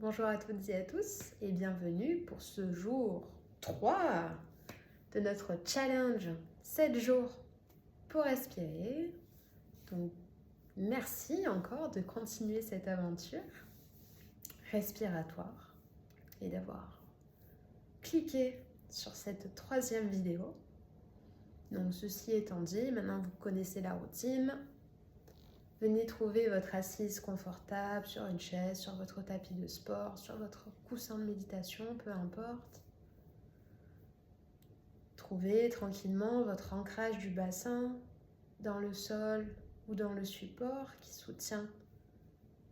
Bonjour à toutes et à tous et bienvenue pour ce jour 3 de notre challenge 7 jours pour respirer. Donc merci encore de continuer cette aventure respiratoire et d'avoir cliqué sur cette troisième vidéo. Donc ceci étant dit, maintenant vous connaissez la routine. Venez trouver votre assise confortable sur une chaise, sur votre tapis de sport, sur votre coussin de méditation, peu importe. Trouvez tranquillement votre ancrage du bassin dans le sol ou dans le support qui soutient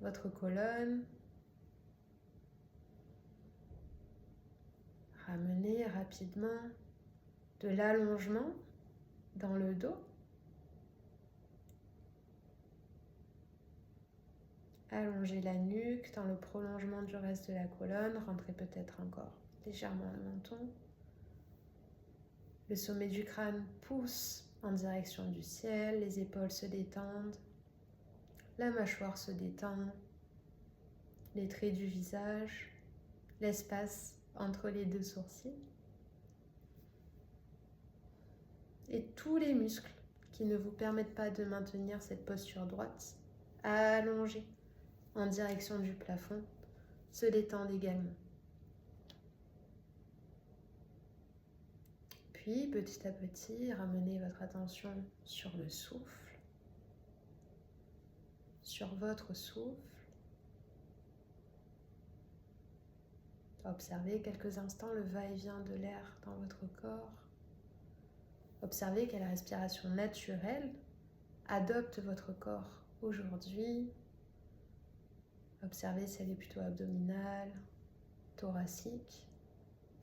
votre colonne. Ramenez rapidement de l'allongement dans le dos. Allongez la nuque dans le prolongement du reste de la colonne. Rentrez peut-être encore légèrement le menton. Le sommet du crâne pousse en direction du ciel. Les épaules se détendent. La mâchoire se détend. Les traits du visage. L'espace entre les deux sourcils. Et tous les muscles qui ne vous permettent pas de maintenir cette posture droite, allongée en direction du plafond, se détendent également. Puis, petit à petit, ramenez votre attention sur le souffle, sur votre souffle. Observez quelques instants le va-et-vient de l'air dans votre corps. Observez quelle respiration naturelle adopte votre corps aujourd'hui. Observez si elle est plutôt abdominale, thoracique,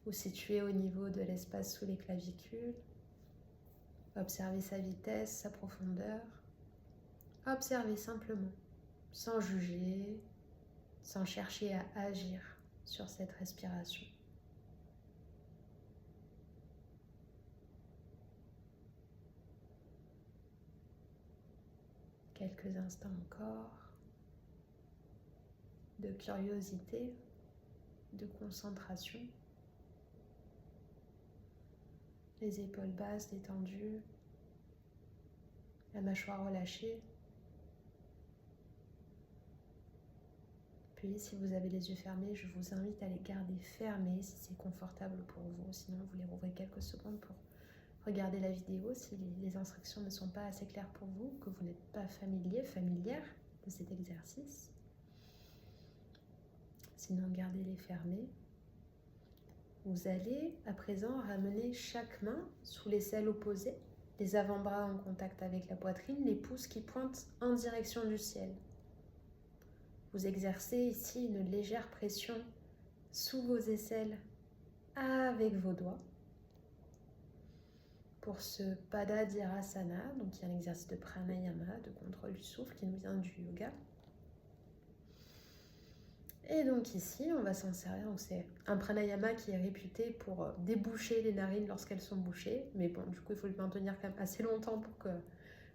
ou située au niveau de l'espace sous les clavicules. Observez sa vitesse, sa profondeur. Observez simplement, sans juger, sans chercher à agir sur cette respiration. Quelques instants encore de curiosité, de concentration. Les épaules basses détendues, la mâchoire relâchée. Puis si vous avez les yeux fermés, je vous invite à les garder fermés si c'est confortable pour vous. Sinon, vous les rouvrez quelques secondes pour regarder la vidéo si les instructions ne sont pas assez claires pour vous, que vous n'êtes pas familière de cet exercice. Sinon, gardez-les fermés. Vous allez à présent ramener chaque main sous l'aisselle opposée, les avant-bras en contact avec la poitrine, les pouces qui pointent en direction du ciel. Vous exercez ici une légère pression sous vos aisselles avec vos doigts. Pour ce Padadhirasana, donc il y a un exercice de pranayama, de contrôle du souffle qui nous vient du yoga. Et donc ici, on va s'en servir. Donc c'est un pranayama qui est réputé pour déboucher les narines lorsqu'elles sont bouchées. Mais bon, du coup, il faut le maintenir quand même assez longtemps pour que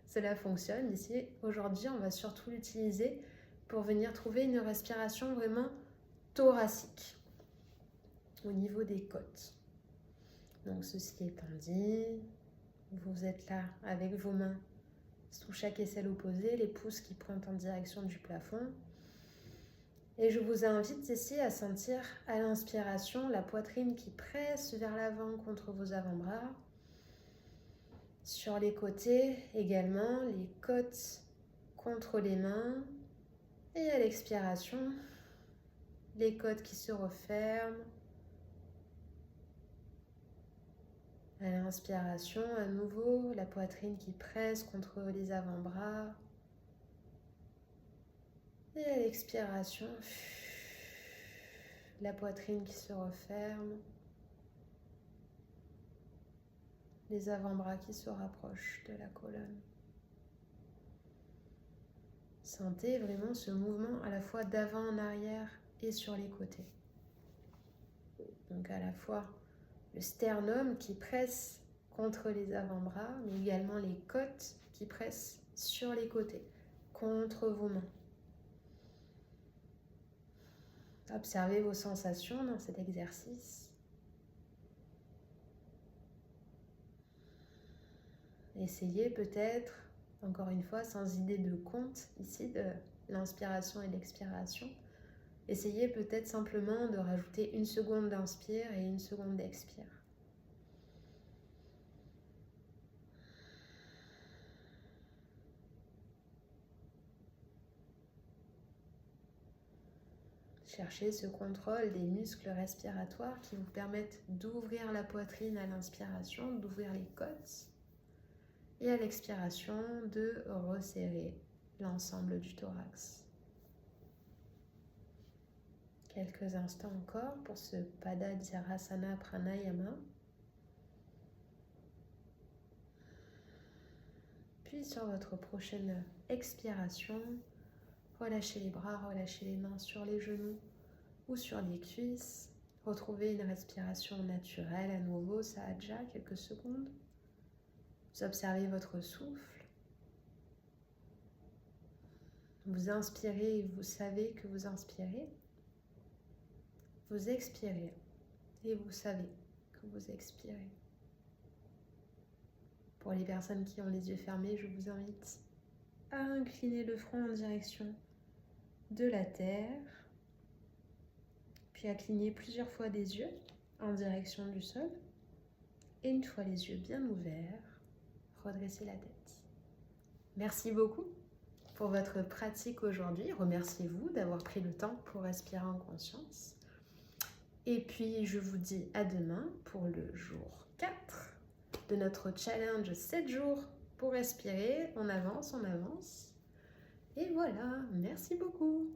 cela fonctionne. Ici, aujourd'hui, on va surtout l'utiliser pour venir trouver une respiration vraiment thoracique au niveau des côtes. Donc ceci étant dit, vous êtes là avec vos mains sous chaque aisselle opposée, les pouces qui pointent en direction du plafond. Et je vous invite ici à sentir à l'inspiration la poitrine qui presse vers l'avant contre vos avant-bras. Sur les côtés également, les côtes contre les mains. Et à l'expiration, les côtes qui se referment. À l'inspiration, à nouveau, la poitrine qui presse contre les avant-bras. Et à l'expiration, la poitrine qui se referme. Les avant-bras qui se rapprochent de la colonne. Sentez vraiment ce mouvement à la fois d'avant en arrière et sur les côtés. Donc à la fois le sternum qui presse contre les avant-bras, mais également les côtes qui pressent sur les côtés, contre vos mains. Observez vos sensations dans cet exercice. Essayez peut-être, encore une fois, sans idée de compte ici de l'inspiration et l'expiration, essayez peut-être simplement de rajouter 1 seconde d'inspire et 1 seconde d'expire. Cherchez ce contrôle des muscles respiratoires qui vous permettent d'ouvrir la poitrine à l'inspiration, d'ouvrir les côtes, et à l'expiration de resserrer l'ensemble du thorax. Quelques instants encore pour ce Pada Dhyarasana Pranayama. Puis sur votre prochaine expiration, relâchez les bras, relâchez les mains sur les genoux ou sur les cuisses. Retrouvez une respiration naturelle à nouveau, Sahaja, quelques secondes. Vous observez votre souffle. Vous inspirez et vous savez que vous inspirez. Vous expirez et vous savez que vous expirez. Pour les personnes qui ont les yeux fermés, je vous invite à incliner le front en direction de la terre, puis à cligner plusieurs fois des yeux en direction du sol. Et une fois les yeux bien ouverts, redressez la tête. Merci beaucoup pour votre pratique aujourd'hui. Remerciez-vous d'avoir pris le temps pour respirer en conscience. Et puis, je vous dis à demain pour le jour 4 de notre challenge 7 jours pour respirer. On avance, on avance. Et voilà, merci beaucoup.